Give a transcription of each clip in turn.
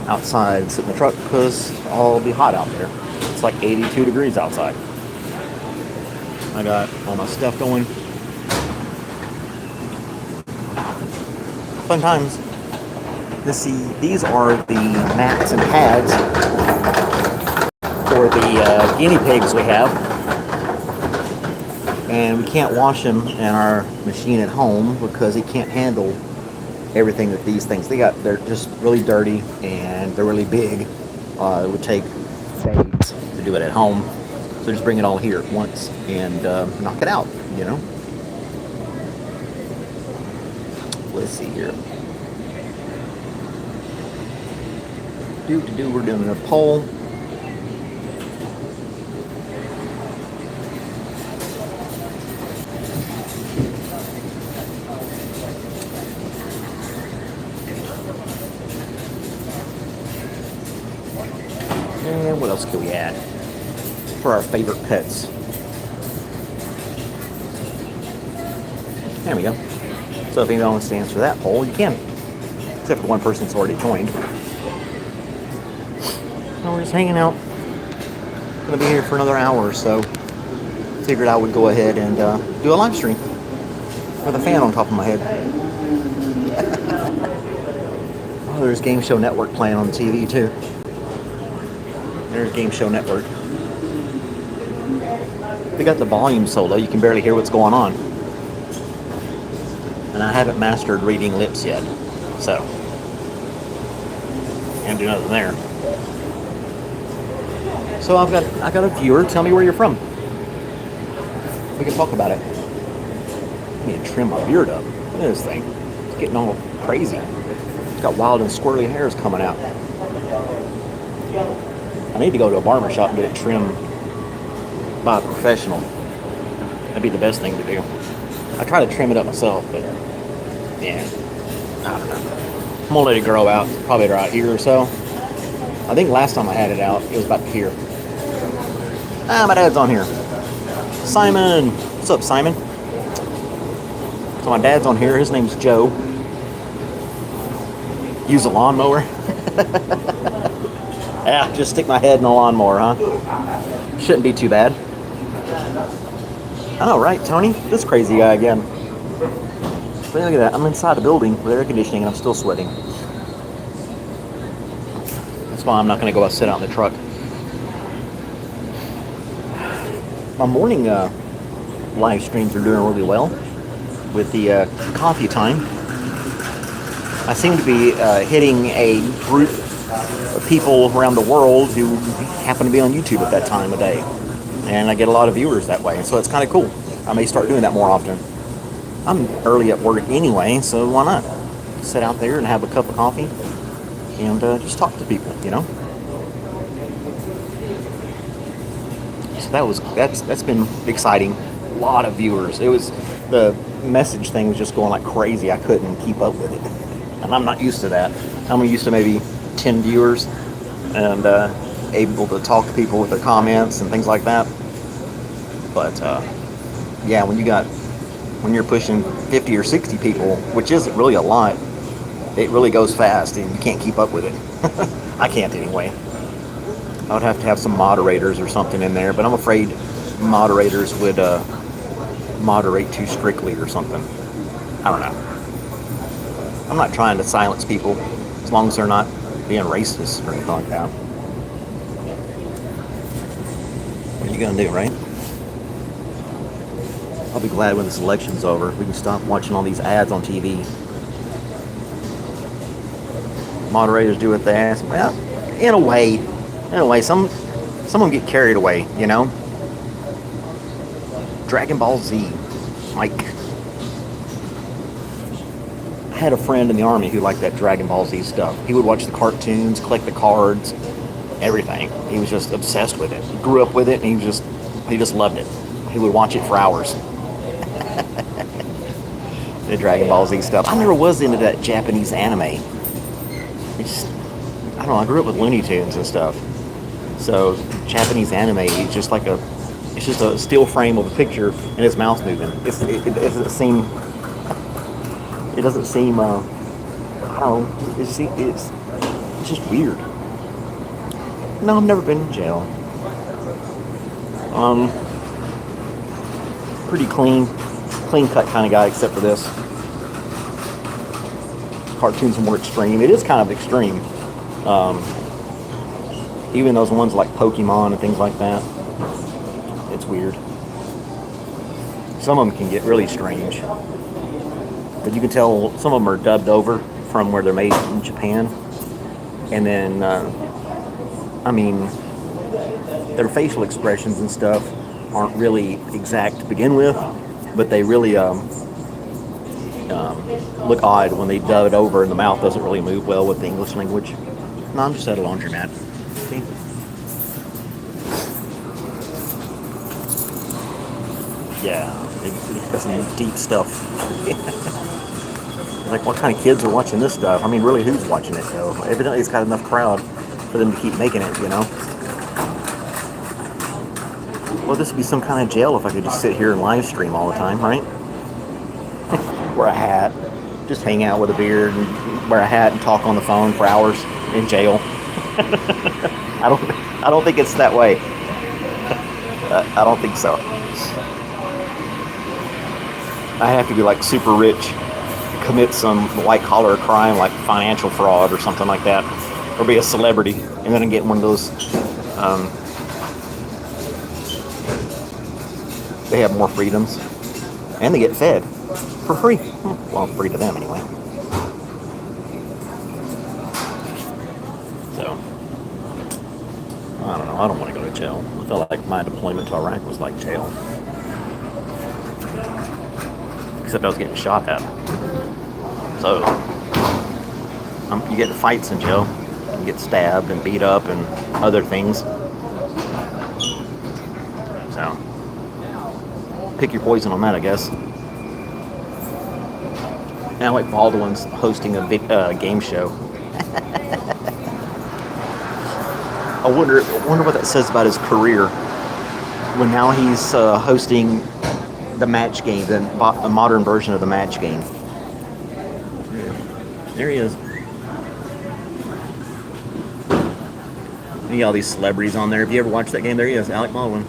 outside and sit in the truck because it'll be hot out there. It's like 82 degrees outside. I got all my stuff going. Fun times. These are the mats and pads for the guinea pigs we have. And we can't wash them in our machine at home because it can't handle everything that these things they're just really dirty and they're really big. It would take days to do it at home. So just bring it all here at once and knock it out, you know. Let's see here. We're doing a poll. And what else can we add for our favorite pets? There we go. So if anyone wants to answer that poll, you can. Except for one person that's already joined. So we're just hanging out. Gonna be here for another hour or so. Figured I would go ahead and do a live stream with a fan on top of my head. Oh, there's Game Show Network playing on the TV too. There's Game Show Network. They got the volume so low you can barely hear what's going on. And I haven't mastered reading lips yet, so can't do nothing there. So I got a viewer. Tell me where you're from. We can talk about it. I need to trim my beard up. Look at this thing. It's getting all crazy. It's got wild and squirrely hairs coming out. I need to go to a barber shop and get it trimmed by a professional. That'd be the best thing to do. I try to trim it up myself, but yeah, I don't know. I'm gonna let it grow out, probably right here or so. I think last time I had it out, it was about here. My dad's on here. Simon! What's up, Simon? So my dad's on here, his name's Joe. Use a lawnmower? Yeah, just stick my head in a lawnmower, huh? Shouldn't be too bad. I know, right, Tony? This crazy guy again. But look at that, I'm inside the building with air conditioning and I'm still sweating. That's why I'm not going to go sit out in the truck. My morning live streams are doing really well with the coffee time. I seem to be hitting a group of people around the world who happen to be on YouTube at that time of day. And I get a lot of viewers that way, so it's kind of cool. I may start doing that more often. I'm early at work anyway, so why not? Sit out there and have a cup of coffee and just talk to people, you know? So that's been exciting. A lot of viewers. It was, the message thing was just going like crazy. I couldn't keep up with it. And I'm not used to that. I'm used to maybe 10 viewers and able to talk to people with their comments and things like that. But yeah, when you're pushing 50 or 60 people, which isn't really a lot, it really goes fast and you can't keep up with it. I can't anyway. I would have to have some moderators or something in there, but I'm afraid moderators would moderate too strictly or something. I don't know. I'm not trying to silence people as long as they're not being racist or anything like that. What are you gonna do, right? I'll be glad when this election's over. We can stop watching all these ads on TV. Moderators do what they ask. Well, in a way, some of them get carried away, you know? Dragon Ball Z, Mike. I had a friend in the army who liked that Dragon Ball Z stuff. He would watch the cartoons, collect the cards, everything. He was just obsessed with it. He grew up with it, and he just loved it. He would watch it for hours. The Dragon Ball Z stuff. I never was into that Japanese anime. I don't know. I grew up with Looney Tunes and stuff. So Japanese anime is just like it's just a still frame of a picture and his mouth moving. It doesn't seem. I don't know. It's It's just weird. No, I've never been in jail. Um, Pretty clean cut kind of guy, except for this. Cartoons are more extreme. It is kind of extreme. Um, Even those ones like Pokemon and things like that. It's weird. Some of them can get really strange. But you can tell some of them are dubbed over from where they're made in Japan. And then, I mean, their facial expressions and stuff aren't really exact to begin with, but they really look odd when they dub it over and the mouth doesn't really move well with the English language. No, I'm just at a laundromat. See? Yeah, it's some deep stuff. Like, what kind of kids are watching this stuff? I mean, really, who's watching it, though? Evidently, it's got enough crowd for them to keep making it, you know? Well, this would be some kind of jail if I could just sit here and live stream all the time, right? Wear a hat, just hang out with a beard, and wear a hat and talk on the phone for hours in jail. I don't think it's that way. I don't think so. I have to be like super rich, commit some white collar crime like financial fraud or something like that, or be a celebrity, and then get one of those. They have more freedoms, and they get fed for free. Well, free to them anyway. So I don't know. I don't want to go to jail. I felt like my deployment to Iraq was like jail. Except I was getting shot at. So, you get in fights in jail. You get stabbed and beat up and other things. So, pick your poison on that, I guess. Now, like Baldwin's hosting a game show. I wonder what that says about his career. When now he's hosting the match game, the modern version of the match game. There he is. You got all these celebrities on there. Have you ever watched that game? There he is, Alec Baldwin,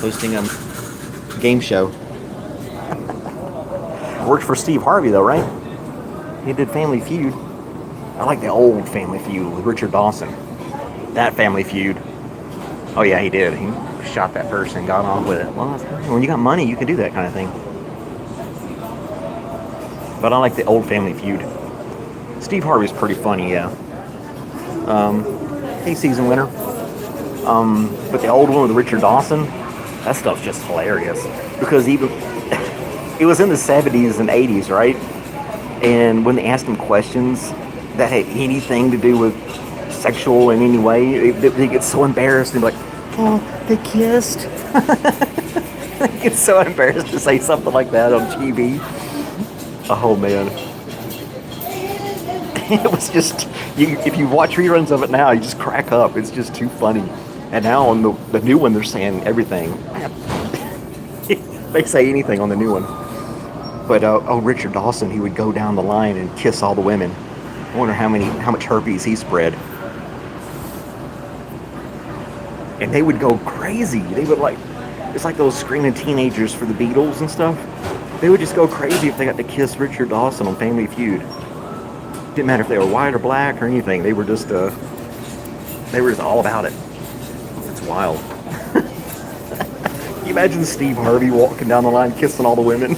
hosting a game show. Worked for Steve Harvey though, right? He did Family Feud. I like the old Family Feud with Richard Dawson. That Family Feud. Oh yeah, he did. He shot that person and got on with it. Well, when you got money, you can do that kind of thing. But I like the old Family Feud. Steve Harvey's pretty funny, yeah. Hey, season winner. But the old one with Richard Dawson, that stuff's just hilarious. Because even it was in the 70s and 80s, right? And when they asked him questions that had anything to do with sexual in any way, they get so embarrassed and be like, oh, they kissed. They get so embarrassed to say something like that on TV. Oh man. It was just, if you watch reruns of it now, you just crack up. It's just too funny. And now on the new one, they're saying everything. They say anything on the new one. But Richard Dawson, he would go down the line and kiss all the women. I wonder how much herpes he spread. And they would go crazy. They would it's like those screaming teenagers for the Beatles and stuff. They would just go crazy if they got to kiss Richard Dawson on Family Feud. Didn't matter if they were white or black or anything. They were just all about it. It's wild. Can you imagine Steve Harvey walking down the line kissing all the women?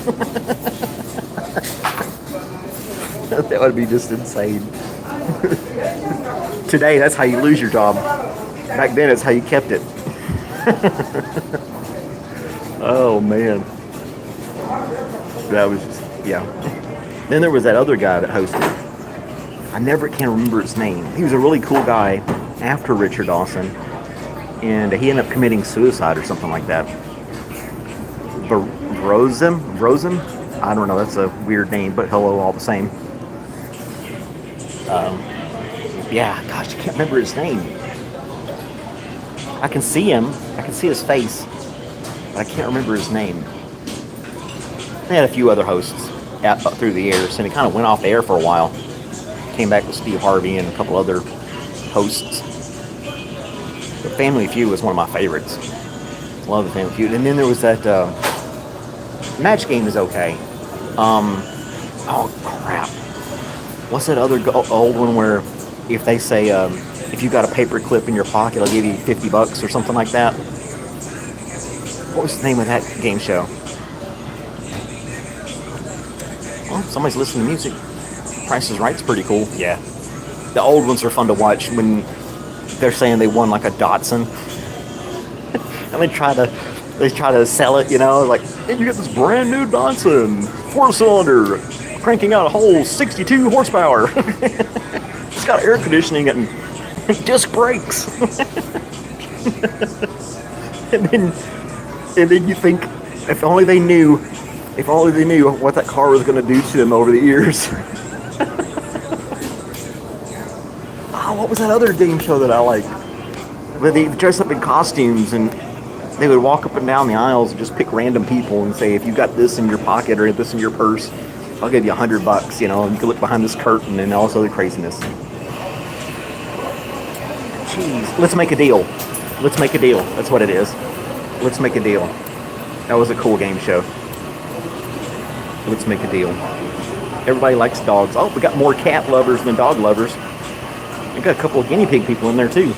That would be just insane. Today, that's how you lose your job. Back then, it's how you kept it. Oh, man. That was just, yeah. Then there was that other guy that hosted. I never can remember his name. He was a really cool guy after Richard Dawson. And he ended up committing suicide or something like that. Rosen? I don't know. That's a weird name, but hello all the same. Yeah, gosh, I can't remember his name. I can see him. I can see his face. But I can't remember his name. They had a few other hosts through the years, and it kind of went off the air for a while. Came back with Steve Harvey and a couple other hosts. But Family Feud was one of my favorites. Love the Family Feud. And then there was that Match Game is okay. Oh crap! What's that other old one where if they say if you got a paper clip in your pocket, I'll give you $50 or something like that? What was the name of that game show? Well, somebody's listening to music. Price is Right's pretty cool. Yeah. The old ones are fun to watch when they're saying they won like a Datsun. And they try to sell it, you know, like, hey, you get this brand new Datsun, 4-cylinder, cranking out a whole 62 horsepower. It's got air conditioning and disc brakes. and then you think, if only they knew what that car was going to do to them over the years. Oh, what was that other game show that I liked? Where they dress up in costumes and they would walk up and down the aisles and just pick random people and say, if you got this in your pocket or this in your purse, I'll give you $100, you know, and you can look behind this curtain and all this other craziness. Jeez, let's make a deal. Let's make a deal. That's what it is. Let's make a deal. That was a cool game show. Let's make a deal. Everybody likes dogs. Oh, we got more cat lovers than dog lovers. We got a couple of guinea pig people in there too.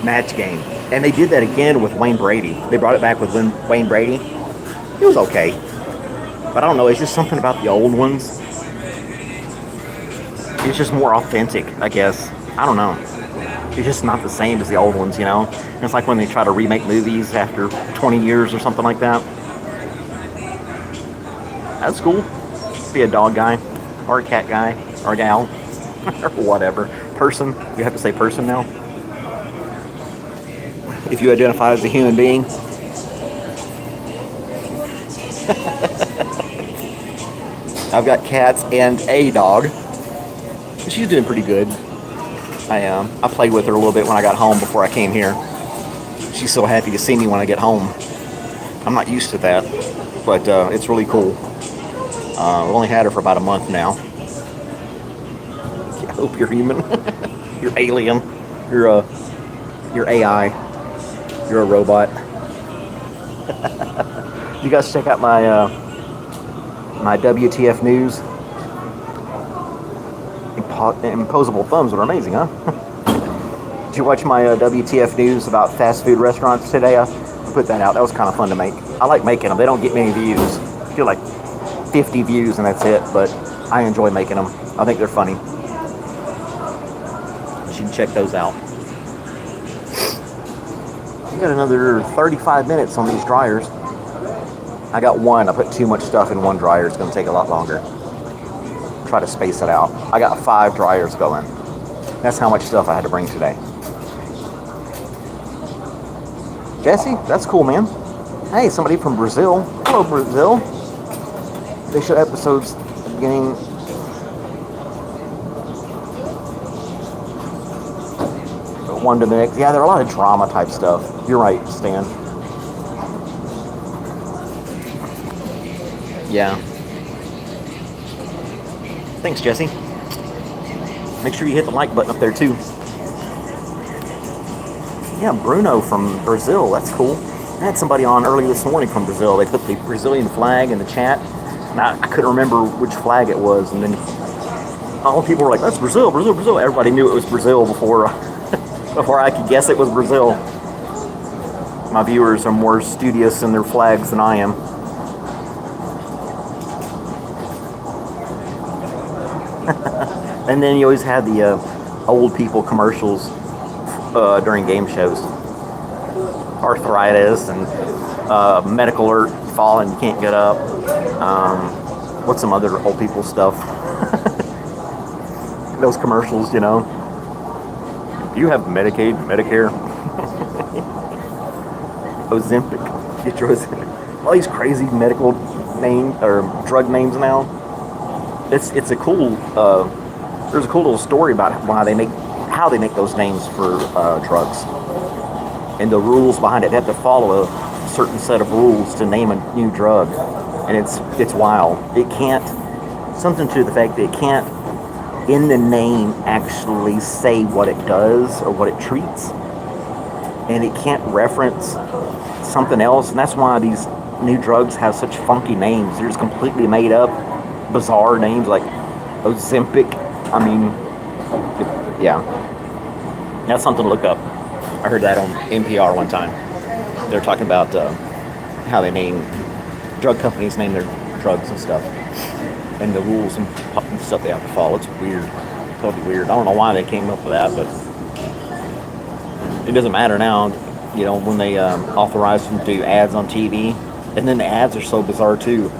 Match Game. And they did that again with Wayne Brady. They brought it back with Wayne Brady. It was okay. But I don't know, it's just something about the old ones. It's just more authentic, I guess. I don't know. It's just not the same as the old ones, you know? It's like when they try to remake movies after 20 years or something like that. That's cool. Be a dog guy, or a cat guy, or a gal, or whatever. Person. You have to say person now. If you identify as a human being. I've got cats and a dog. She's doing pretty good. I played with her a little bit when I got home before I came here. She's so happy to see me when I get home. I'm not used to that, but it's really cool. I've only had her for about a month now. I hope you're human. You're alien. You're AI. You're a robot. You guys check out my my WTF news. Imposable thumbs are amazing, huh? Did you watch my WTF news about fast food restaurants today? I put that out. That was kind of fun to make. I like making them. They don't get many views. I feel like 50 views and that's it, but I enjoy making them. I think they're funny. You should check those out. We got another 35 minutes on these dryers. I got one. I put too much stuff in one dryer. It's going to take a lot longer. Try to space it out. I got 5 dryers going. That's how much stuff I had to bring today. Jesse, that's cool, man. Hey, somebody from Brazil. Hello, Brazil. They show episodes at the beginning. One to the next. Yeah, there are a lot of drama type stuff. You're right, Stan. Yeah. Thanks, Jesse. Make sure you hit the like button up there, too. Yeah, Bruno from Brazil. That's cool. I had somebody on early this morning from Brazil. They put the Brazilian flag in the chat. And I couldn't remember which flag it was. And then all people were like, that's Brazil, Brazil, Brazil. Everybody knew it was Brazil before I could guess it was Brazil. My viewers are more studious in their flags than I am. And then you always had the old people commercials during game shows. Arthritis and medical alert, fall and you can't get up. What's some other old people stuff? Those commercials, you know. Do you have Medicaid, Medicare? Ozempic. Get your Ozempic. All these crazy medical name or drug names now. It's a cool. There's a cool little story about how they make those names for drugs, and the rules behind it. They have to follow a certain set of rules to name a new drug, and it's wild. It can't. Something to the fact that it can't in the name actually say what it does or what it treats, and it can't reference something else. And that's why these new drugs have such funky names. They're just completely made up, bizarre names like Ozempic. I mean, yeah, that's something to look up. I heard that on NPR one time. They're talking about how they name drug companies name their drugs and stuff, and the rules and stuff they have to follow. It's weird, totally weird. I don't know why they came up with that, but it doesn't matter now. You know, when they authorize them to do ads on TV, and then the ads are so bizarre too.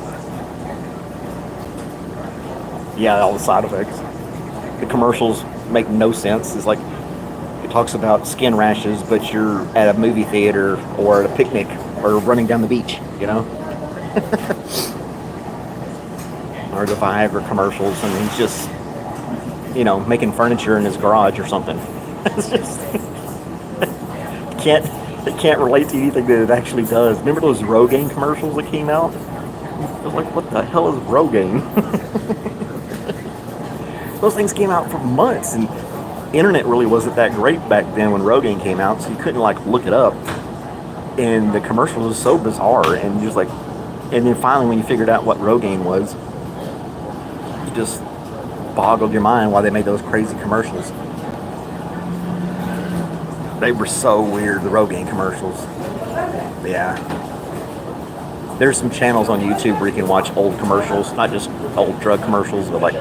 Yeah, all the side effects. The commercials make no sense. It's like it talks about skin rashes, but you're at a movie theater or at a picnic or running down the beach, you know? Or the Viagra commercials, and he's just, you know, making furniture in his garage or something. It's just it can't relate to anything that it actually does. Remember those Rogaine commercials that came out? I was like, what the hell is Rogaine? Those things came out for months, and internet really wasn't that great back then when Rogaine came out, so you couldn't like look it up. And the commercial was so bizarre, and just like, and then finally when you figured out what Rogaine was, it just boggled your mind why they made those crazy commercials. They were so weird, the Rogaine commercials. Yeah. There's some channels on YouTube where you can watch old commercials, not just old drug commercials, but like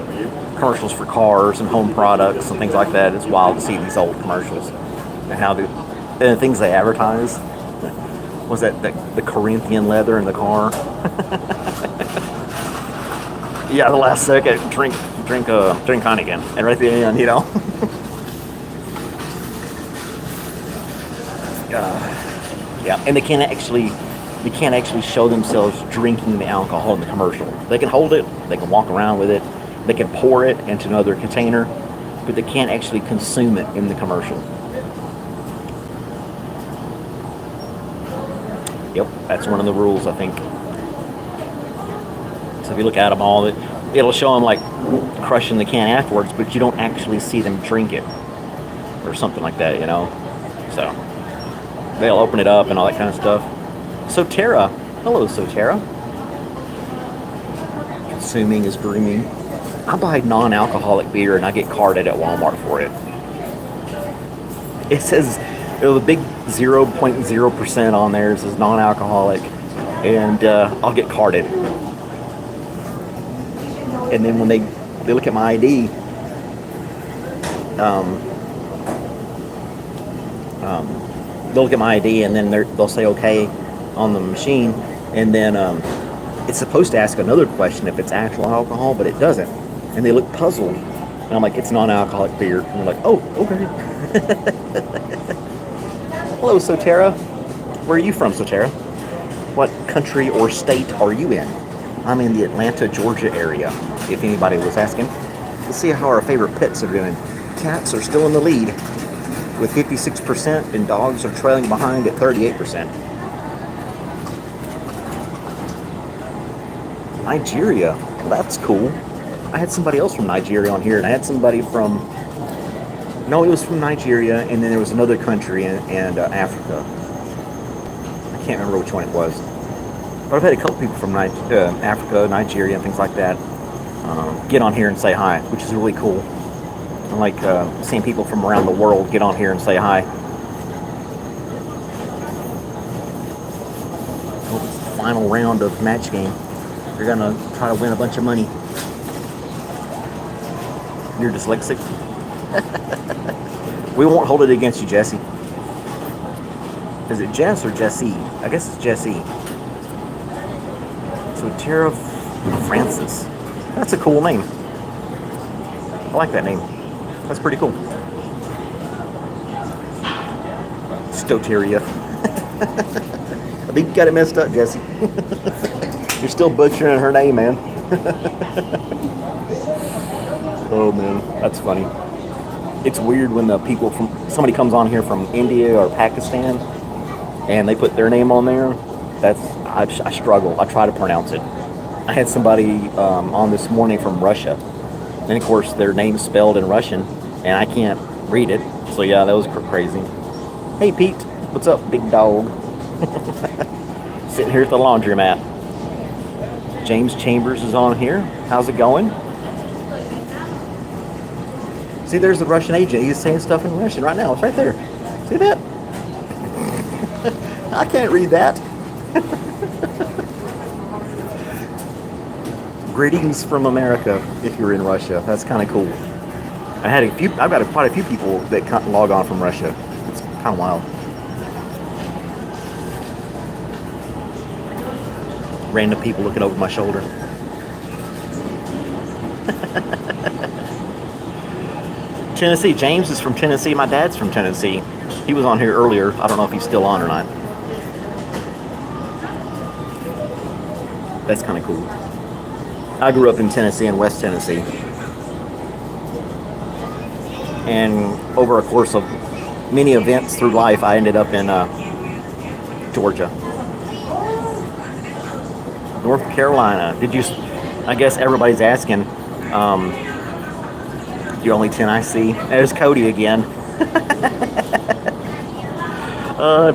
commercials for cars and home products and things like that. It's wild to see these old commercials and how the things they advertise. Was that the Corinthian leather in the car? Yeah, the last second, drink Heineken, and right at the end, you know. Yeah, and they can't actually show themselves drinking the alcohol in the commercial. They can hold it, they can walk around with it, they can pour it into another container, but they can't actually consume it in the commercial. Yep, that's one of the rules, I think. So if you look at them all, it'll show them like crushing the can afterwards, but you don't actually see them drink it or something like that, you know. So they'll open it up and all that kind of stuff. Sotera, hello Sotera. Consuming is grooming. I buy non-alcoholic beer and I get carded at Walmart for it. It says the big 0.0% on there says non-alcoholic, and I'll get carded. And then when they look at my ID, they'll look at my ID, and then they'll say okay on the machine, and then it's supposed to ask another question if it's actual alcohol, but it doesn't. And they look puzzled, and I'm like, it's non-alcoholic beer, and they're like, oh, okay. Hello, Sotera. Where are you from, Sotera? What country or state are you in? I'm in the Atlanta, Georgia area, if anybody was asking. Let's see how our favorite pets are doing. Cats are still in the lead with 56%, and dogs are trailing behind at 38%. Nigeria. Well, that's cool. I had somebody else from Nigeria on here, and I had somebody from... No, it was from Nigeria, and then there was another country and Africa. I can't remember which one it was. But I've had a couple people from Africa, Nigeria, and things like that get on here and say hi, which is really cool. I like seeing people from around the world get on here and say hi. Oh, it's the final round of match game. You're gonna try to win a bunch of money. You're dyslexic. We won't hold it against you, Jesse. Is it Jess or Jessie? I guess it's Jessie. So Tara Francis. That's a cool name. I like that name. That's pretty cool. Stoteria. I think you got it messed up, Jesse. You're still butchering her name, man. Oh man, that's funny. It's weird when the people somebody comes on here from India or Pakistan and they put their name on there. I struggle. I try to pronounce it. I had somebody on this morning from Russia, And of course, their name's spelled in Russian, and I can't read it. So yeah, that was crazy. Hey Pete, what's up, big dog? Sitting here at the laundromat. James Chambers is on here. How's it going? See, there's the Russian agent. He's saying stuff in Russian right now. It's right there. See that? I can't read that. Greetings from America if you're in Russia. That's kind of cool. I've got quite a few people that log on from Russia. It's kind of wild. Random people looking over my shoulder. Tennessee. James is from Tennessee. My dad's from Tennessee. He was on here earlier. I don't know if he's still on or not. That's kind of cool. I grew up in Tennessee, in West Tennessee. And over a course of many events through life, I ended up in Georgia. North Carolina. I guess everybody's asking, the only 10 I see. There's Cody again.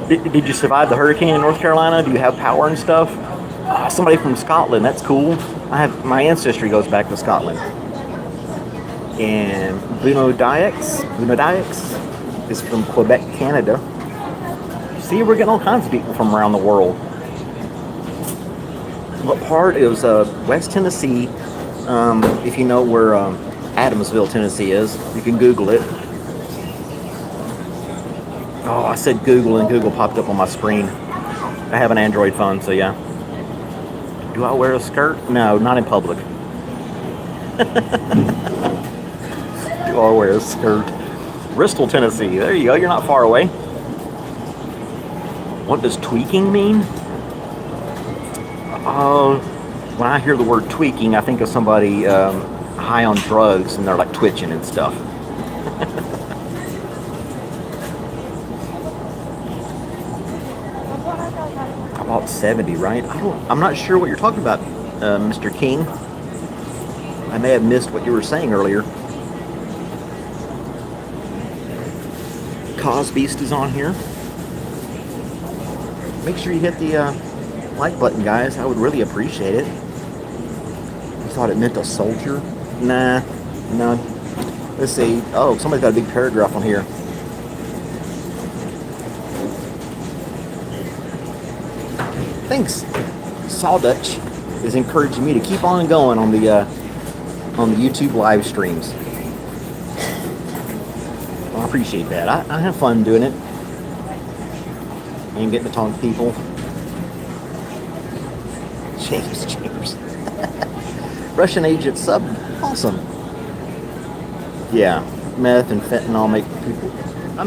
Did you survive the hurricane in North Carolina? Do you have power and stuff? Somebody from Scotland. That's cool. My ancestry goes back to Scotland. And Bruno Dykes is from Quebec, Canada. See, we're getting all kinds of people from around the world. What part is West Tennessee? If you know where Adamsville, Tennessee is, you can Google it. Oh, I said Google and Google popped up on my screen. I have an Android phone, so yeah. Do I wear a skirt? No, not in public. Do I wear a skirt? Bristol, Tennessee. There you go. You're not far away. What does tweaking mean? When I hear the word tweaking, I think of somebody high on drugs and they're like twitching and stuff. About 70, right? I'm not sure what you're talking about, Mr. King. I may have missed what you were saying earlier. Cosbeast is on here. Make sure you hit the like button, guys. I would really appreciate it. You thought it meant a soldier? Nah, no. Let's see. Oh, somebody's got a big paragraph on here. Thanks. Sawdutch is encouraging me to keep on going on the YouTube live streams. Well, I appreciate that. I have fun doing it and getting to talk to people. James Chambers. Russian agent sub. Awesome. Yeah, meth and fentanyl make people.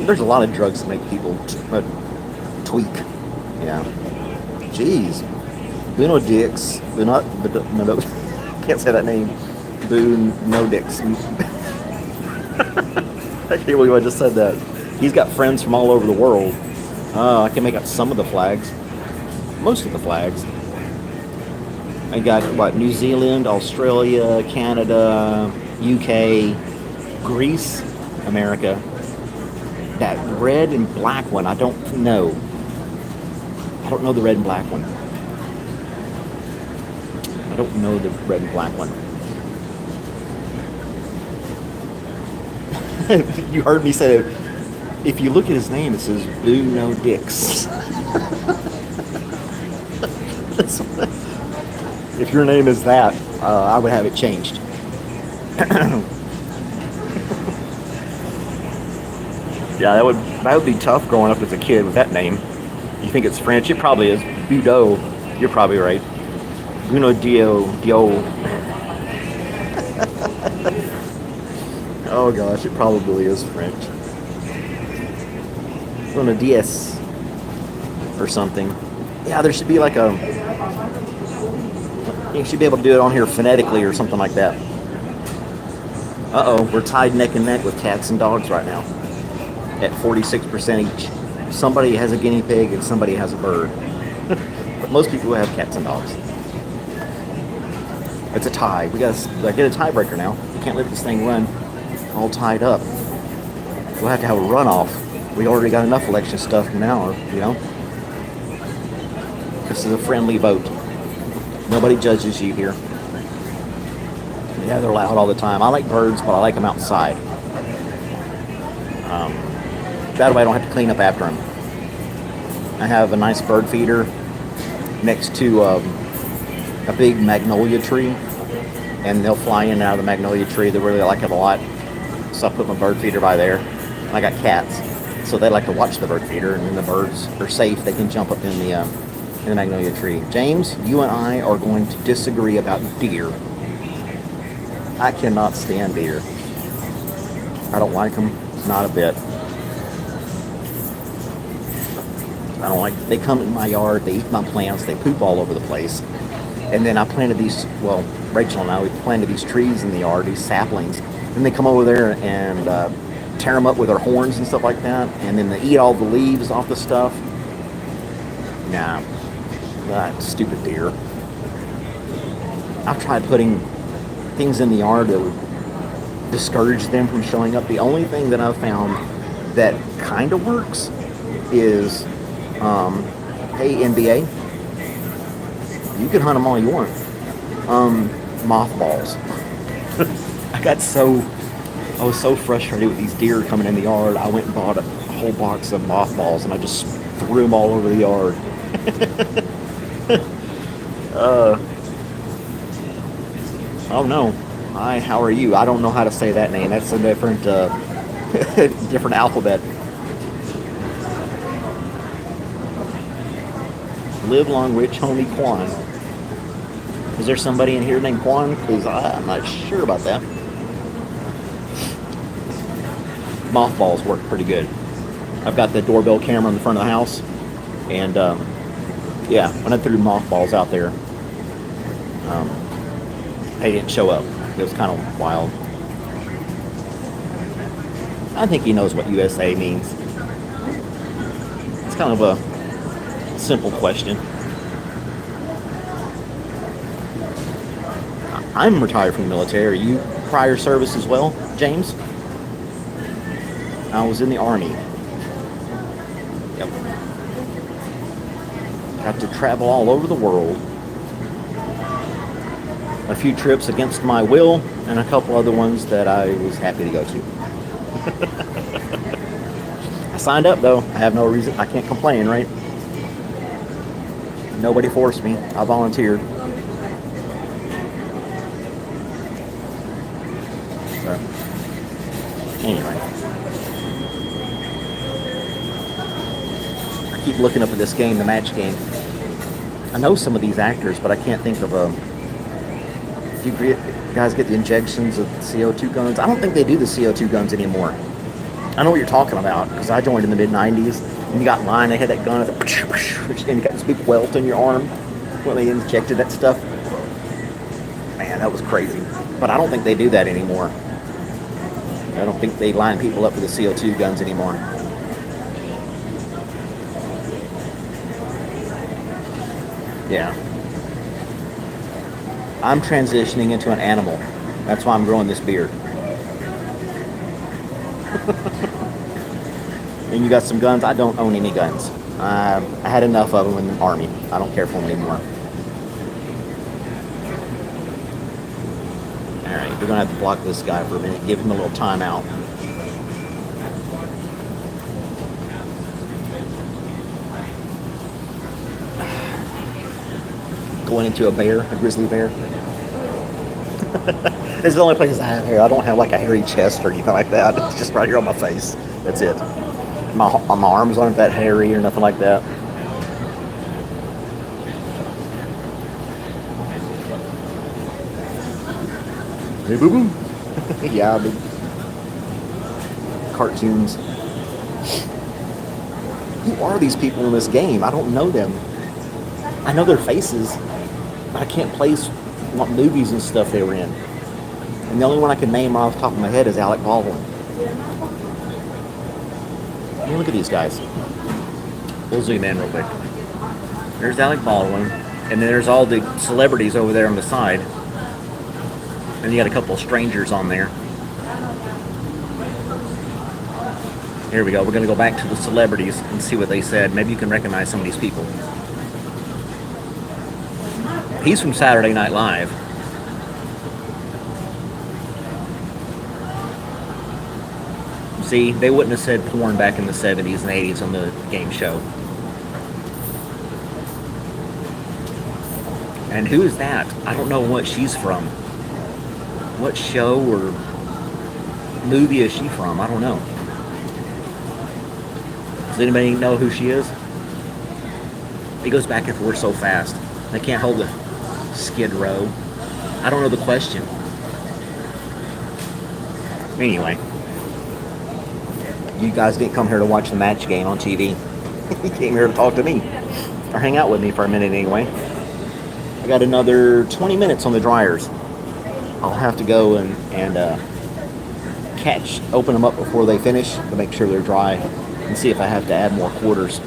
There's a lot of drugs that make people tweak. Yeah. Jeez. Bunodix. Can't say that name. Bunodix. I can't believe I just said that. He's got friends from all over the world. I can make out some of the flags. Most of the flags. I got, New Zealand, Australia, Canada, UK, Greece, America. That red and black one, I don't know. I don't know the red and black one. I don't know the red and black one. You heard me say, if you look at his name, it says Bunodix. If your name is that, I would have it changed. Yeah, that would be tough growing up as a kid with that name. You think it's French? It probably is. Budo. You're probably right. Bunodio. Oh gosh, it probably is French. Bunodies or something. Yeah, there should be like a. You should be able to do it on here phonetically or something like that. Uh-oh, we're tied neck and neck with cats and dogs right now. At 46% each. Somebody has a guinea pig and somebody has a bird. But most people have cats and dogs. It's a tie. We got to get a tiebreaker now. We can't let this thing run all tied up. We'll have to have a runoff. We already got enough election stuff now, you know. This is a friendly vote. Nobody judges you here. Yeah, they're loud all the time. I like birds, but I like them outside. That way I don't have to clean up after them. I have a nice bird feeder next to a big magnolia tree, and they'll fly in and out of the magnolia tree. They really like it a lot. So I put my bird feeder by there. I got cats, so they like to watch the bird feeder, and then the birds are safe. They can jump up in the magnolia tree. James, you and I are going to disagree about deer. I cannot stand deer. I don't like them, not a bit. I don't like, they come in my yard, they eat my plants, they poop all over the place. And then I planted these, well, Rachel and I, we planted these trees in the yard, these saplings. And they come over there and tear them up with their horns and stuff like that. And then they eat all the leaves off the stuff. Nah, that stupid deer. I've tried putting things in the yard that would discourage them from showing up. The only thing that I've found that kind of works is, hey, NBA, you can hunt them all you want. Mothballs. I was so frustrated with these deer coming in the yard. I went and bought a whole box of mothballs and I just threw them all over the yard. Oh no. Hi, how are you? I don't know how to say that name. That's a different, different alphabet. Live long, rich homie Quan. Is there somebody in here named Quan? Because I'm not sure about that. Mothballs work pretty good. I've got the doorbell camera in the front of the house. And, yeah, when I threw mothballs out there, they didn't show up. It was kind of wild. I think he knows what USA means. It's kind of a simple question. I'm retired from the military. Are you prior service as well, James? I was in the Army. Yep. Got to travel all over the world. A few trips against my will, and a couple other ones that I was happy to go to. I signed up though. I have no reason. I can't complain, right? Nobody forced me. I volunteered. So, anyway. I keep looking up at this game, the match game. I know some of these actors, but I can't think of a... Do you guys get the injections of CO2 guns? I don't think they do the CO2 guns anymore. I know what you're talking about, because I joined in the mid-90s, and you got in line, they had that gun, and you got this big welt in your arm when they injected that stuff. Man, that was crazy. But I don't think they do that anymore. I don't think they line people up with the CO2 guns anymore. Yeah. I'm transitioning into an animal. That's why I'm growing this beard. And you got some guns? I don't own any guns. I had enough of them in the Army. I don't care for them anymore. Alright, we're going to have to block this guy for a minute. Give him a little time out. Going into a bear, a grizzly bear. This is the only place I have hair. I don't have like a hairy chest or anything like that. It's just right here on my face. That's it. My arms aren't that hairy or nothing like that. Hey, boo boo. Yeah, big cartoons. Who are these people in this game? I don't know them. I know their faces. I can't place what movies and stuff they were in. And the only one I can name off the top of my head is Alec Baldwin. Hey, look at these guys. We'll zoom in real quick. There's Alec Baldwin. And then there's all the celebrities over there on the side. And you got a couple of strangers on there. Here we go. We're going to go back to the celebrities and see what they said. Maybe you can recognize some of these people. He's from Saturday Night Live. See, they wouldn't have said porn back in the 70s and 80s on the game show. And who is that? I don't know what she's from. What show or movie is she from? I don't know. Does anybody know who she is? It goes back and forth so fast. They can't hold a Skid Row. I don't know the question. Anyway. You guys didn't come here to watch the match game on TV. You came here to talk to me. Or hang out with me for a minute anyway. I got another 20 minutes on the dryers. I'll have to go and open them up before they finish to make sure they're dry and see if I have to add more quarters.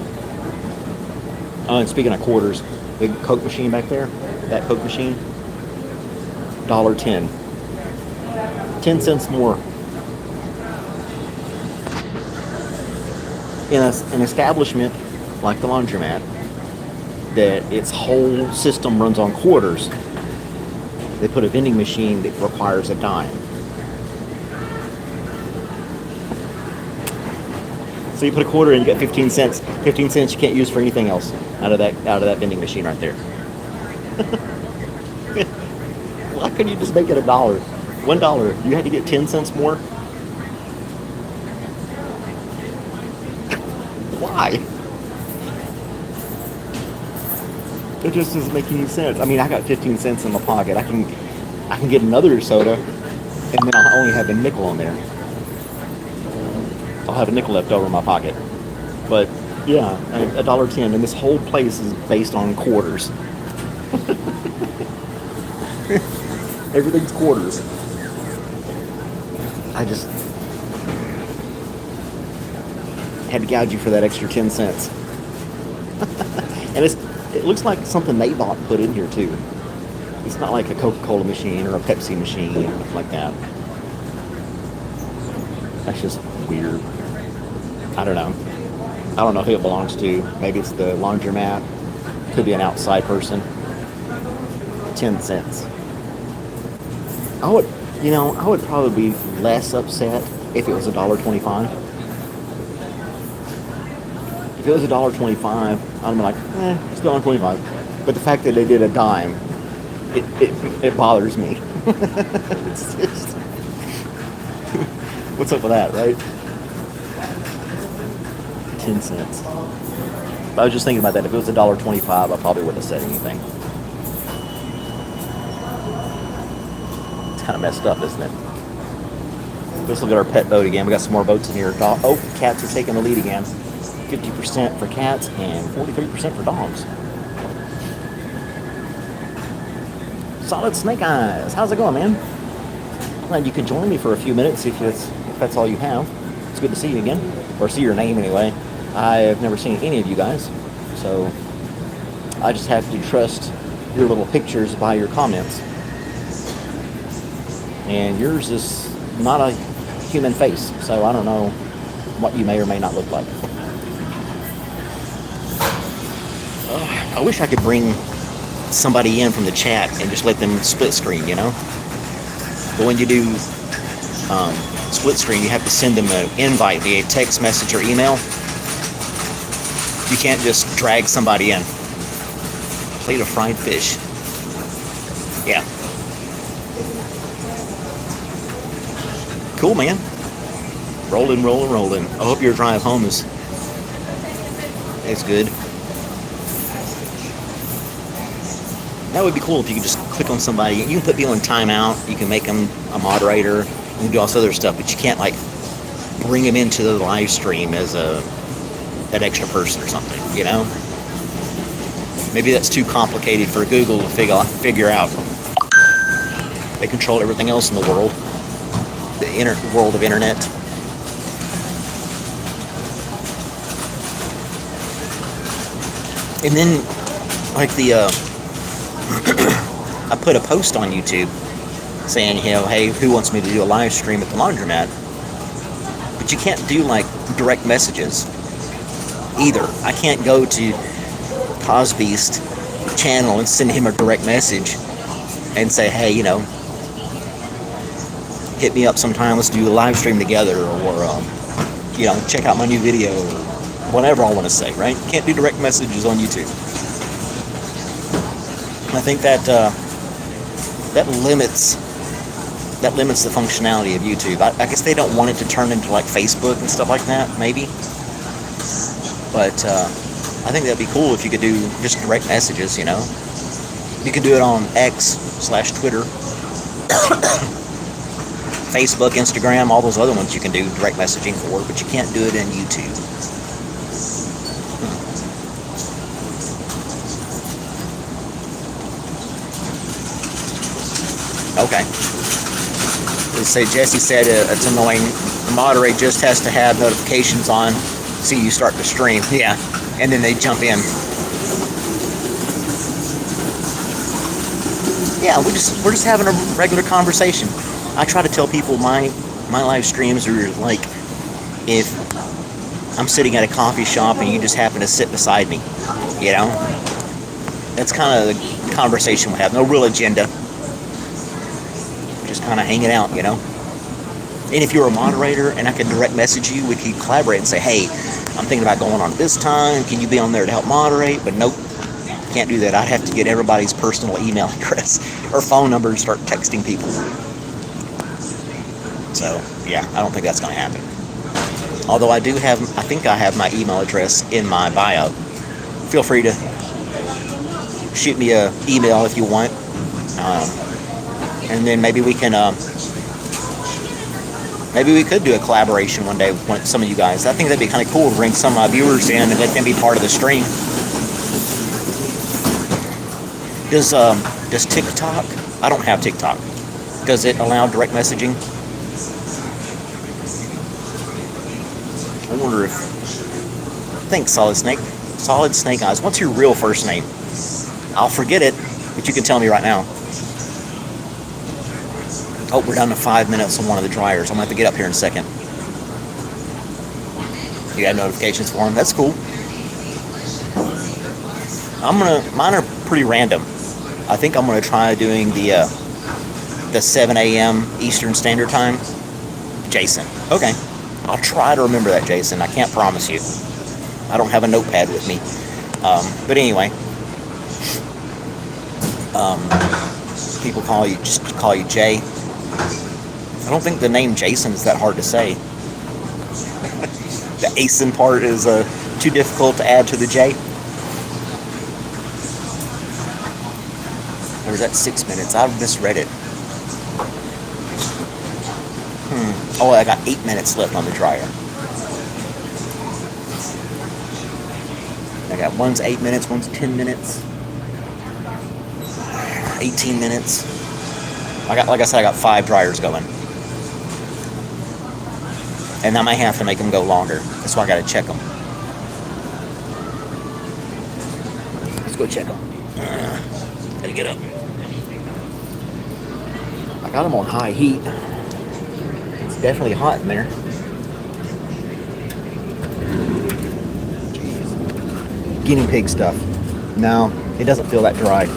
Oh, and speaking of quarters, big Coke machine back there, that Coke machine, $1.10. 10 cents more. In an establishment like the laundromat, that its whole system runs on quarters, they put a vending machine that requires a dime. So you put a quarter in, you get 15 cents. 15 cents you can't use for anything else out of that vending machine right there. Why couldn't you just make it $1? $1. You had to get 10 cents more? Why? It just doesn't make any sense. I mean, I got 15 cents in my pocket. I can get another soda, and then I'll only have a nickel on there. I'll have a nickel left over in my pocket. But yeah, $1.10, and this whole place is based on quarters. Everything's quarters. I just had to gouge you for that extra 10 cents. And it looks like something they put in here too. It's not like a Coca-Cola machine or a Pepsi machine or anything like that. That's just weird. I don't know. I don't know who it belongs to. Maybe it's the laundromat. Could be an outside person. 10 cents. I would probably be less upset if it was $1.25. If it was $1.25, I'd be like, it's $1.25. But the fact that they did a dime, it bothers me. It's just, what's up with that, right? 10 cents. But I was just thinking about that. If it was $1.25, I probably wouldn't have said anything. It's kind of messed up, isn't it? Let's look at our pet boat again. We got some more boats in here. Cats are taking the lead again. 50% for cats and 43% for dogs. Solid Snake Eyes. How's it going, man? Glad you could join me for a few minutes if that's all you have. It's good to see you again. Or see your name anyway. I have never seen any of you guys. So I just have to trust your little pictures by your comments. And yours is not a human face. So I don't know what you may or may not look like. I wish I could bring somebody in from the chat and just let them split screen, you know? But when you do split screen, you have to send them an invite via text message or email. You can't just drag somebody in. Plate of fried fish. Yeah. Cool, man. Rolling, rolling, rolling. I hope your drive home is good. That would be cool if you could just click on somebody. You can put people in timeout. You can make them a moderator. You can do all this other stuff, but you can't like bring them into the live stream as that extra person or something. You know? Maybe that's too complicated for Google to figure out. They control everything else in the world, the world of internet. And then, like I put a post on YouTube saying, hey, who wants me to do a live stream at the laundromat? But you can't do like direct messages either. I can't go to Cosby's channel and send him a direct message and say, hey, hit me up sometime, let's do a live stream together, or check out my new video, or whatever I want to say, right? Can't do direct messages on YouTube. I think that limits the functionality of YouTube. I guess they don't want it to turn into like Facebook and stuff like that, maybe. But I think that'd be cool if you could do just direct messages, You can do it on X/Twitter, Facebook, Instagram, all those other ones you can do direct messaging for, but you can't do it in YouTube. Okay. They say Jesse said it's annoying. The moderator just has to have notifications on, see you start the stream. Yeah, and then they jump in. Yeah, we're just having a regular conversation. I try to tell people my live streams are like if I'm sitting at a coffee shop and you just happen to sit beside me. That's kind of the conversation we have. No real agenda. Just kind of hanging out, And if you're a moderator and I could direct message you, we could collaborate and say, hey, I'm thinking about going on at this time. Can you be on there to help moderate? But nope, can't do that. I'd have to get everybody's personal email address or phone number and start texting people. So, yeah, I don't think that's going to happen. Although I think I have my email address in my bio. Feel free to shoot me an email if you want. And then maybe we can, maybe we could do a collaboration one day with some of you guys. I think that'd be kind of cool to bring some of my viewers in and let them be part of the stream. Does TikTok? I don't have TikTok. Does it allow direct messaging? I wonder if. Thanks, Solid Snake. Solid Snake Eyes. What's your real first name? I'll forget it, but you can tell me right now. Oh, we're down to 5 minutes on one of the dryers. I'm going to have to get up here in a second. You have notifications for them. That's cool. Mine are pretty random. I think I'm going to try doing the 7 a.m. Eastern Standard Time. Jason. Okay. I'll try to remember that, Jason. I can't promise you. I don't have a notepad with me. But anyway. People call you Jay. I don't think the name Jason is that hard to say. The Asen part is too difficult to add to the J. Or is that 6 minutes? I've misread it. Oh, I got 8 minutes left on the dryer. I got one's 8 minutes, one's 10 minutes. 18 minutes. Like I said, I got 5 dryers going. And I might have to make them go longer. That's why I gotta check them. Let's go check them. Gotta get up. I got them on high heat. It's definitely hot in there. Jeez. Guinea pig stuff. No, it doesn't feel that dry.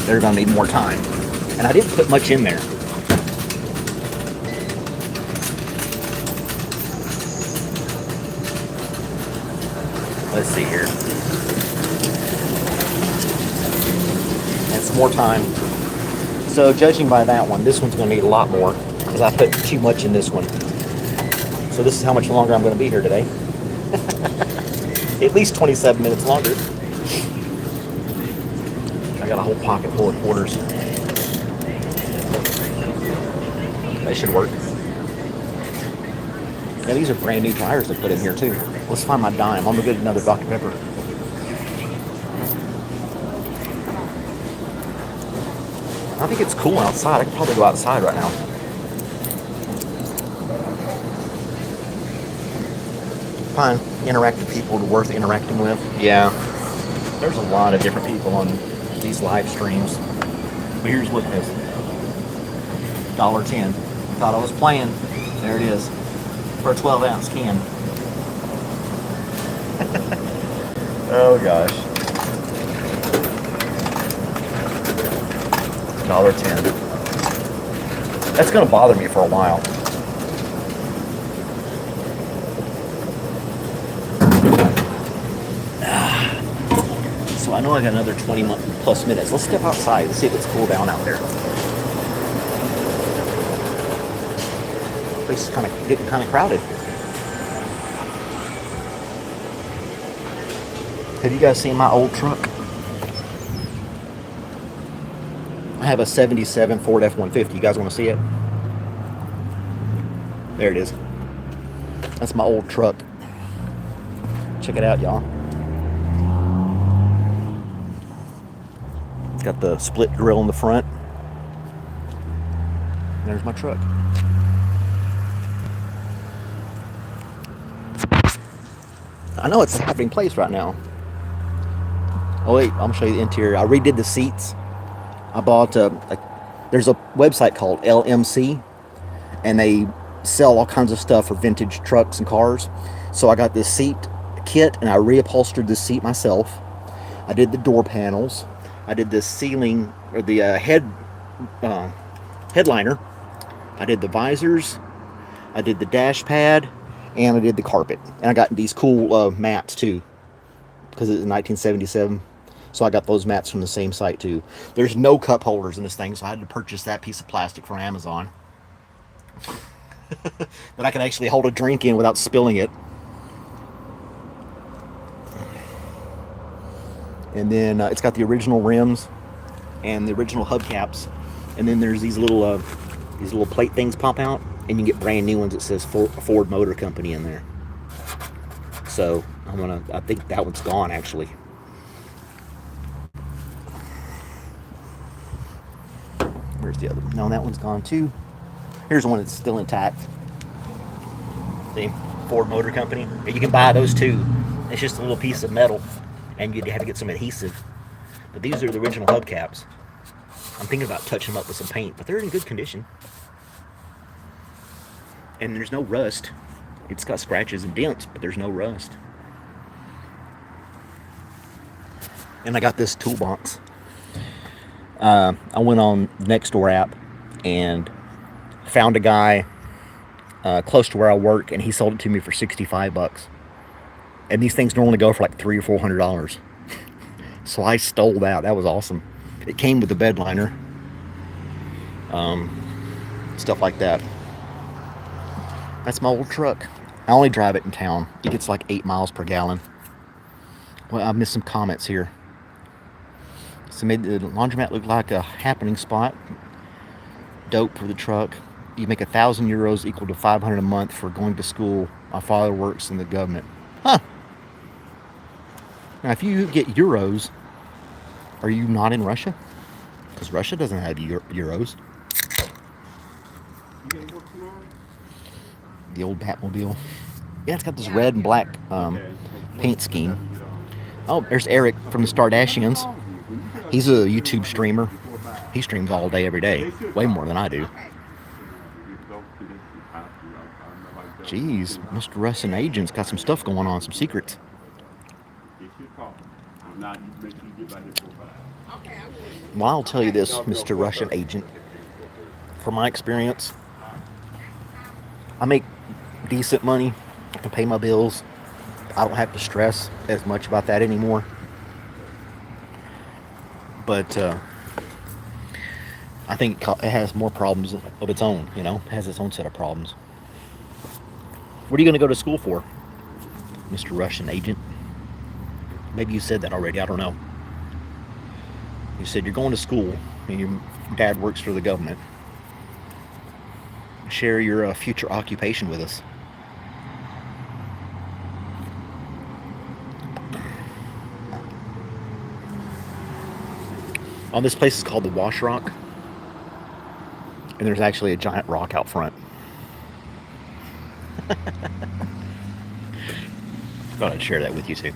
They're gonna need more time. And I didn't put much in there. Let's see here. That's more time. So judging by that one, this one's going to need a lot more because I put too much in this one. So this is how much longer I'm going to be here today. At least 27 minutes longer. I got a whole pocket full of quarters. That should work. Yeah, these are brand new tires to put in here too. Let's find my dime. I'm gonna get another Dr. Pepper. I think it's cool outside. I could probably go outside right now. Find interactive people worth interacting with. Yeah. There's a lot of different people on these live streams. But here's what it is. $1.10. Thought I was playing. There it is. For a 12-ounce can. Oh gosh. $1.10. That's gonna bother me for a while. So I know I got another 20 plus minutes. Let's step outside and see if it's cool down out there. Place is getting kind of crowded. Have you guys seen my old truck? I have a 77 Ford F-150. You guys want to see it? There it is. That's my old truck. Check it out, y'all. It's got the split grill in the front. There's my truck. I know it's a happening place right now. Oh wait, I'm gonna show you the interior. I redid the seats. I bought there's a website called LMC, and they sell all kinds of stuff for vintage trucks and cars. So I got this seat kit, and I reupholstered the seat myself. I did the door panels. I did the ceiling, or the headliner. I did the visors. I did the dash pad, and I did the carpet. And I got these cool mats too, because it's 1977. So I got those mats from the same site too. There's no cup holders in this thing, so I had to purchase that piece of plastic from Amazon. That I can actually hold a drink in without spilling it. And then it's got the original rims and the original hubcaps. And then there's these little plate things pop out, and you can get brand new ones that says Ford Motor Company in there. So I think that one's gone actually. Where's the other one? No, that one's gone too. Here's one that's still intact. The Ford Motor Company. You can buy those too. It's just a little piece of metal, and you have to get some adhesive. But these are the original hubcaps. I'm thinking about touching them up with some paint, but they're in good condition. And there's no rust. It's got scratches and dents, but there's no rust. And I got this toolbox. I went on Nextdoor app and found a guy close to where I work, and he sold it to me for $65. And these things normally go for like $300 or $400. So I stole that. That was awesome. It came with the bed liner, stuff like that. That's my old truck. I only drive it in town. It gets like 8 miles per gallon. Well, I missed some comments here. So made the laundromat look like a happening spot. Dope for the truck. You make €1,000 equal to $500 a month for going to school. My father works in the government. Huh. Now, if you get euros, are you not in Russia? Because Russia doesn't have euros. The old Batmobile. Yeah, it's got this red and black paint scheme. Oh, there's Eric from the Stardashians. He's a YouTube streamer. He streams all day, every day. Way more than I do. Jeez, Mr. Russian Agent's got some stuff going on, some secrets. Well, I'll tell you this, Mr. Russian Agent. From my experience, I make decent money. I can pay my bills. I don't have to stress as much about that anymore. But I think it has more problems of its own, you know? It has its own set of problems. What are you going to go to school for, Mr. Russian Agent? Maybe you said that already, I don't know. You said you're going to school and your dad works for the government. Share your future occupation with us. Oh, this place is called the Wash Rock. And there's actually a giant rock out front. Thought I'd share that with you too.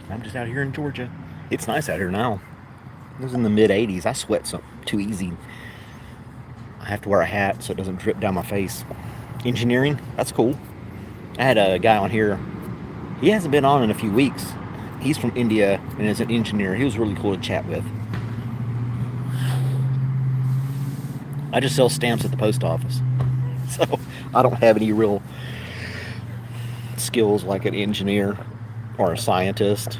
I'm just out here in Georgia. It's nice out here now. It was in the mid 80s. I sweat so too easy. I have to wear a hat so it doesn't drip down my face. Engineering, that's cool. I had a guy on here. He hasn't been on in a few weeks. He's from India and is an engineer. He was really cool to chat with. I just sell stamps at the post office. So I don't have any real skills like an engineer or a scientist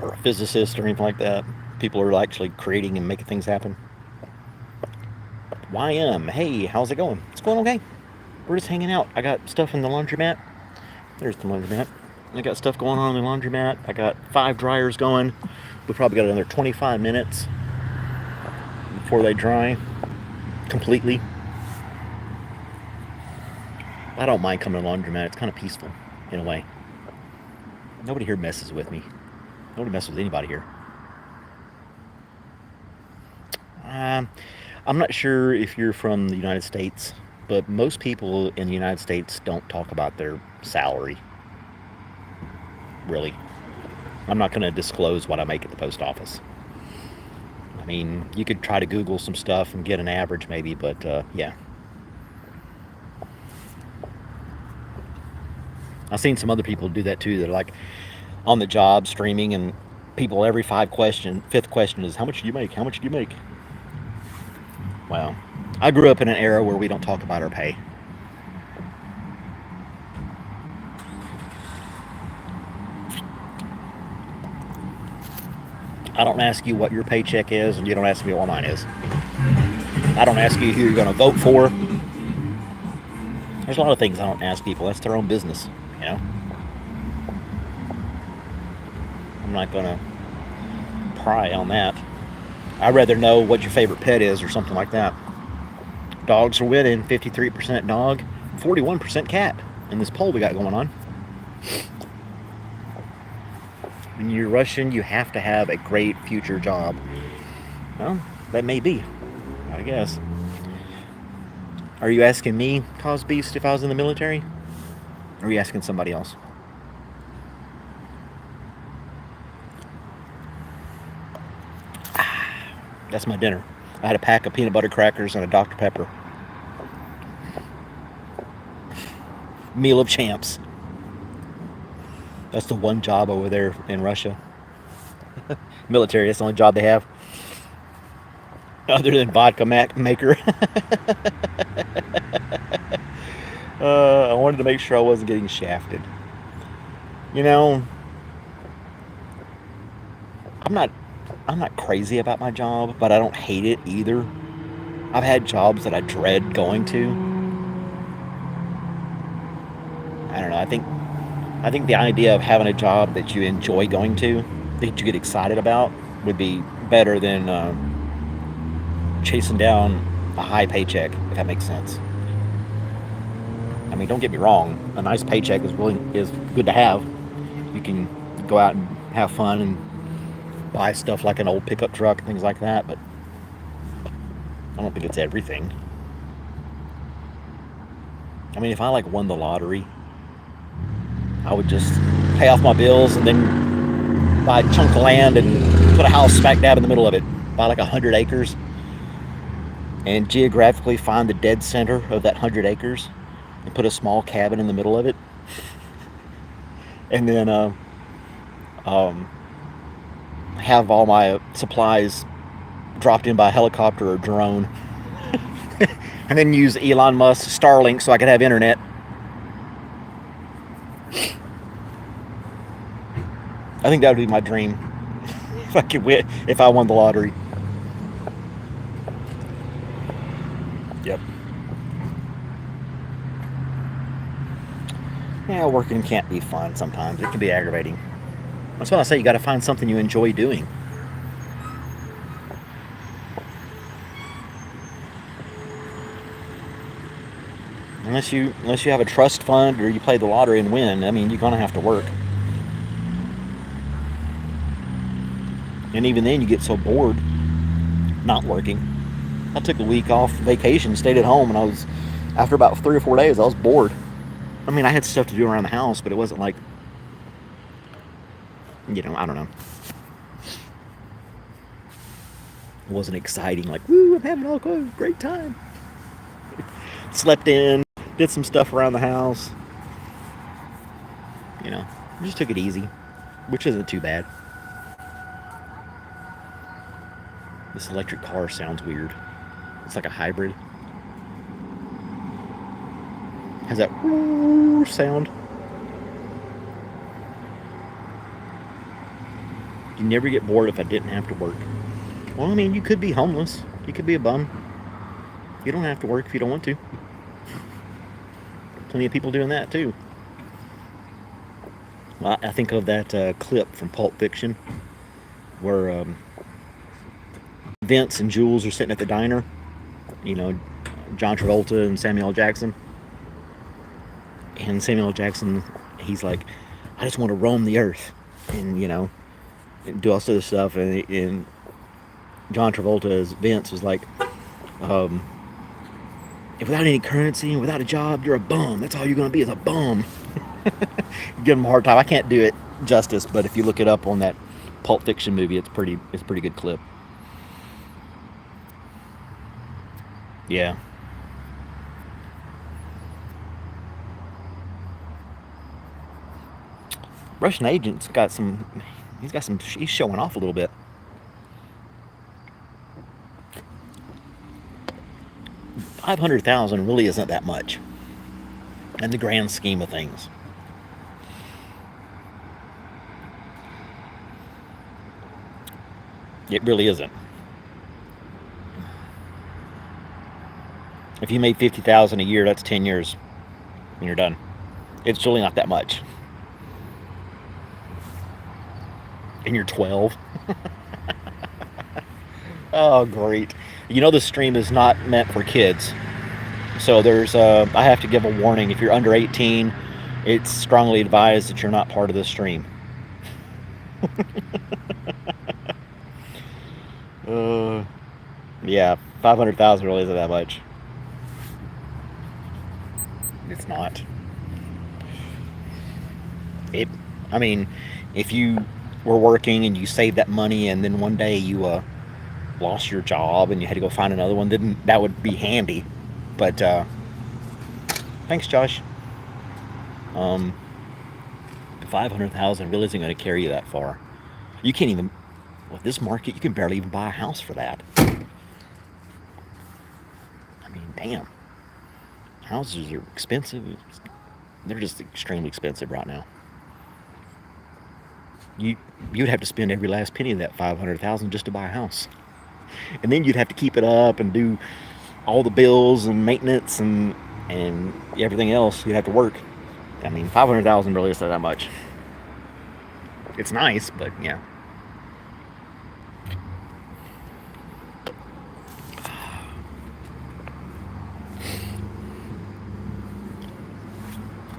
or a physicist or anything like that. People are actually creating and making things happen. YM, hey, how's it going? It's going okay. We're just hanging out. I got stuff in the laundromat. There's the laundromat. I got stuff going on in the laundromat. I got 5 dryers going. We probably got another 25 minutes before they dry completely. I don't mind coming to the laundromat. It's kind of peaceful in a way. Nobody here messes with me. Nobody messes with anybody here. I'm not sure if you're from the United States, but most people in the United States don't talk about their salary, really. I'm not going to disclose what I make at the post office. I mean, you could try to Google some stuff and get an average maybe, but yeah. I've seen some other people do that too. They're like on the job streaming, and people every fifth question is, how much do you make? How much do you make? Well, I grew up in an era where we don't talk about our pay. I don't ask you what your paycheck is, and you don't ask me what mine is. I don't ask you who you're going to vote for. There's a lot of things I don't ask people. That's their own business, you know? I'm not going to pry on that. I'd rather know what your favorite pet is or something like that. Dogs are winning, 53% dog, 41% cat in this poll we got going on. When you're Russian, you have to have a great future job. Well, that may be, I guess. Are you asking me, Cosbeast, if I was in the military? Or are you asking somebody else? That's my dinner. I had a pack of peanut butter crackers and a Dr. Pepper. Meal of champs. That's the one job over there in Russia. Military, that's the only job they have. Other than vodka maker. I wanted to make sure I wasn't getting shafted. You know, I'm not crazy about my job, but I don't hate it either. I've had jobs that I dread going to. I don't know. I think the idea of having a job that you enjoy going to, that you get excited about, would be better than chasing down a high paycheck, if that makes sense. I mean, don't get me wrong. A nice paycheck is good to have. You can go out and have fun and buy stuff like an old pickup truck and things like that, but I don't think it's everything. I mean, if I like won the lottery, I would just pay off my bills and then buy a chunk of land and put a house smack dab in the middle of it. Buy like 100 acres and geographically find the dead center of that 100 acres and put a small cabin in the middle of it. And then have all my supplies dropped in by helicopter or drone. And then use Elon Musk's Starlink so I could have internet. I think that would be my dream. If I won the lottery. Yep. Yeah, working can't be fun sometimes. It can be aggravating. That's why I say you got to find something you enjoy doing. Unless you have a trust fund or you play the lottery and win, I mean, you're gonna have to work. And even then, you get so bored not working. I took a week off vacation, stayed at home, and after about 3 or 4 days, I was bored. I mean, I had stuff to do around the house, but it wasn't like, I don't know. It wasn't exciting, like, woo, I'm having a great time. Slept in, did some stuff around the house. You know, just took it easy, which isn't too bad. This electric car sounds weird. It's like a hybrid. Has that sound. You never get bored if I didn't have to work. Well, I mean, you could be homeless. You could be a bum. You don't have to work if you don't want to. Plenty of people doing that too. Well, I think of that clip from Pulp Fiction where Vince and Jules are sitting at the diner. You know, John Travolta and Samuel L. Jackson. And Samuel L. Jackson, he's like, I just want to roam the earth. And, you know, do all sorts of stuff. And John Travolta as Vince was like, without any currency and without a job, you're a bum. That's all you're going to be is a bum. Give him a hard time. I can't do it justice, but if you look it up on that Pulp Fiction movie, it's a pretty good clip. Yeah. Russian agent's got some. He's showing off a little bit. 500,000 really isn't that much in the grand scheme of things. It really isn't. If you made 50,000 a year, that's 10 years, and you're done. It's really not that much. And you're 12. Oh, great. You know, the stream is not meant for kids. So I have to give a warning. If you're under 18, it's strongly advised that you're not part of the stream. Yeah, 500,000 really isn't that much. It's not. I mean, if you were working and you saved that money and then one day you lost your job and you had to go find another one, then that would be handy. But thanks, Josh. 500,000 really isn't going to carry you that far. You can't even, with this market, you can barely even buy a house for that. I mean, damn. Houses are expensive. They're just extremely expensive right now. You'd have to spend every last penny of that 500,000 just to buy a house, and then you'd have to keep it up and do all the bills and maintenance and everything else. You'd have to work. I mean, 500,000 really isn't that much. It's nice, but yeah.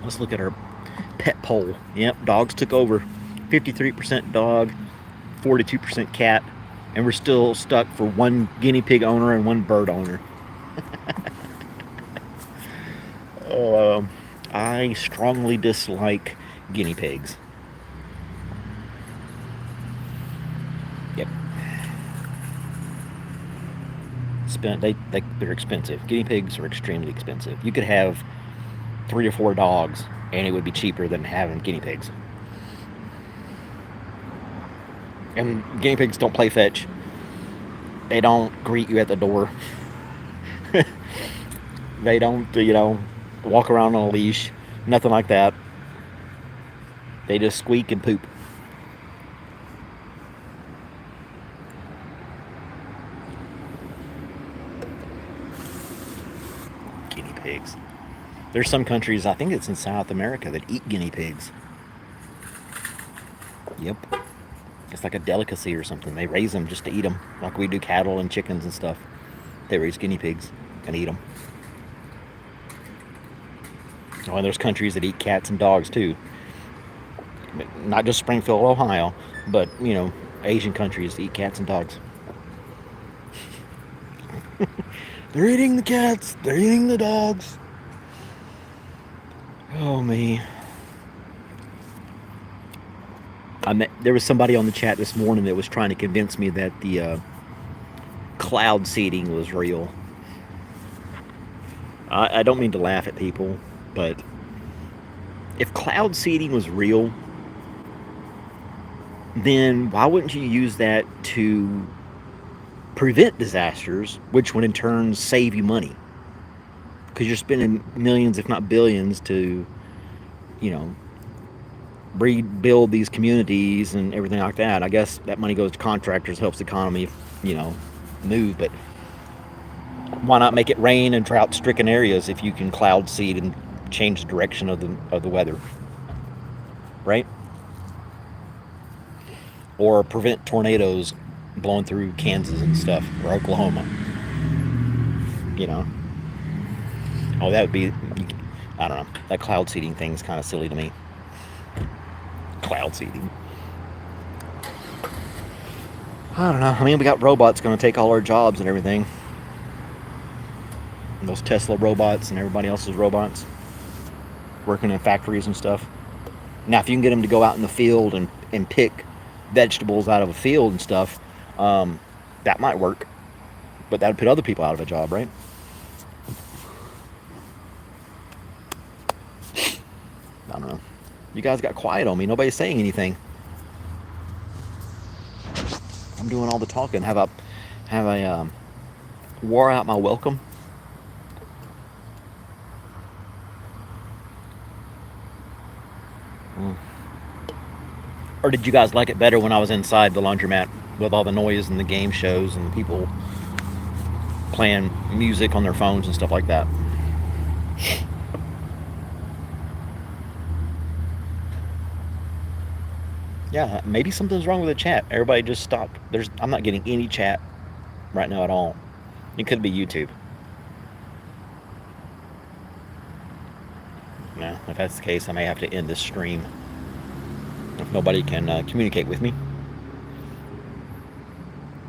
Let's look at our pet poll. Yep, dogs took over. 53% dog, 42% cat, and we're still stuck for one guinea pig owner and one bird owner. I strongly dislike guinea pigs. Yep. They're expensive. Guinea pigs are extremely expensive. You could have 3 or 4 dogs, and it would be cheaper than having guinea pigs. And guinea pigs don't play fetch. They don't greet you at the door. They don't, walk around on a leash. Nothing like that. They just squeak and poop. Guinea pigs. There's some countries, I think it's in South America, that eat guinea pigs. Yep. It's like a delicacy or something. They raise them just to eat them, like we do cattle and chickens and stuff. They raise guinea pigs and eat them. Oh, and there's countries that eat cats and dogs too. Not just Springfield, Ohio, but, Asian countries eat cats and dogs. They're eating the cats. They're eating the dogs. Oh, me. There was somebody on the chat this morning that was trying to convince me that the cloud seeding was real. I don't mean to laugh at people, but if cloud seeding was real, then why wouldn't you use that to prevent disasters, which would in turn save you money? Because you're spending millions, if not billions, to, you know, rebuild these communities and everything like that. I guess that money goes to contractors, helps the economy, you know, move. But why not make it rain in drought-stricken areas if you can cloud seed and change the direction of the weather, right? Or prevent tornadoes blowing through Kansas and stuff, or Oklahoma. You know. Oh, that would be, I don't know. That cloud seeding thing's kind of silly to me. Cloud seeding. I don't know. I mean, we got robots going to take all our jobs and everything. And those Tesla robots and everybody else's robots working in factories and stuff. Now, if you can get them to go out in the field and pick vegetables out of a field and stuff, that might work. But that would put other people out of a job, right? I don't know. You guys got quiet on me. Nobody's saying anything. I'm doing all the talking. Have I wore out my welcome? Or did you guys like it better when I was inside the laundromat with all the noise and the game shows and people playing music on their phones and stuff like that? Yeah, maybe something's wrong with the chat. Everybody just stopped. I'm not getting any chat right now at all. It could be YouTube. No, if that's the case, I may have to end this stream if nobody can communicate with me.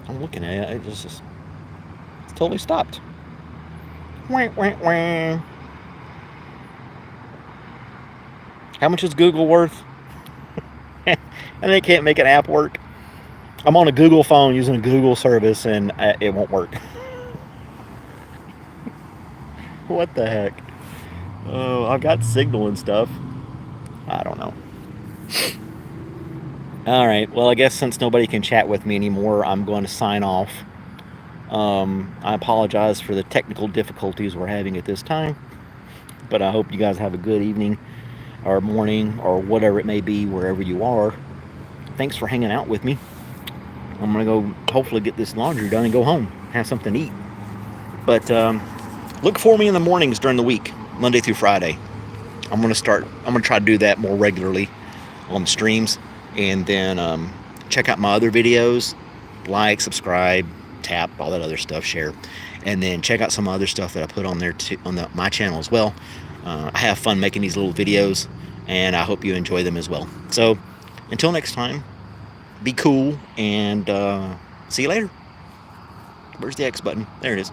I'm looking at it. It's totally stopped. Wah, wah, wah. How much is Google worth? And they can't make an app work. I'm on a Google phone using a Google service and it won't work. What the heck? Oh, I've got Signal and stuff. I don't know. All right. Well, I guess since nobody can chat with me anymore, I'm going to sign off. I apologize for the technical difficulties we're having at this time, but I hope you guys have a good evening or morning or whatever it may be wherever you are. Thanks for hanging out with me. I'm going to go hopefully get this laundry done and go home, have something to eat. But look for me in the mornings during the week, Monday through Friday. I'm going to try to do that more regularly on the streams. And then check out my other videos. Like, subscribe, tap, all that other stuff, share. And then check out some other stuff that I put on there too, on my channel as well. I have fun making these little videos, and I hope you enjoy them as well. So until next time, be cool, and see you later. Where's the X button? There it is.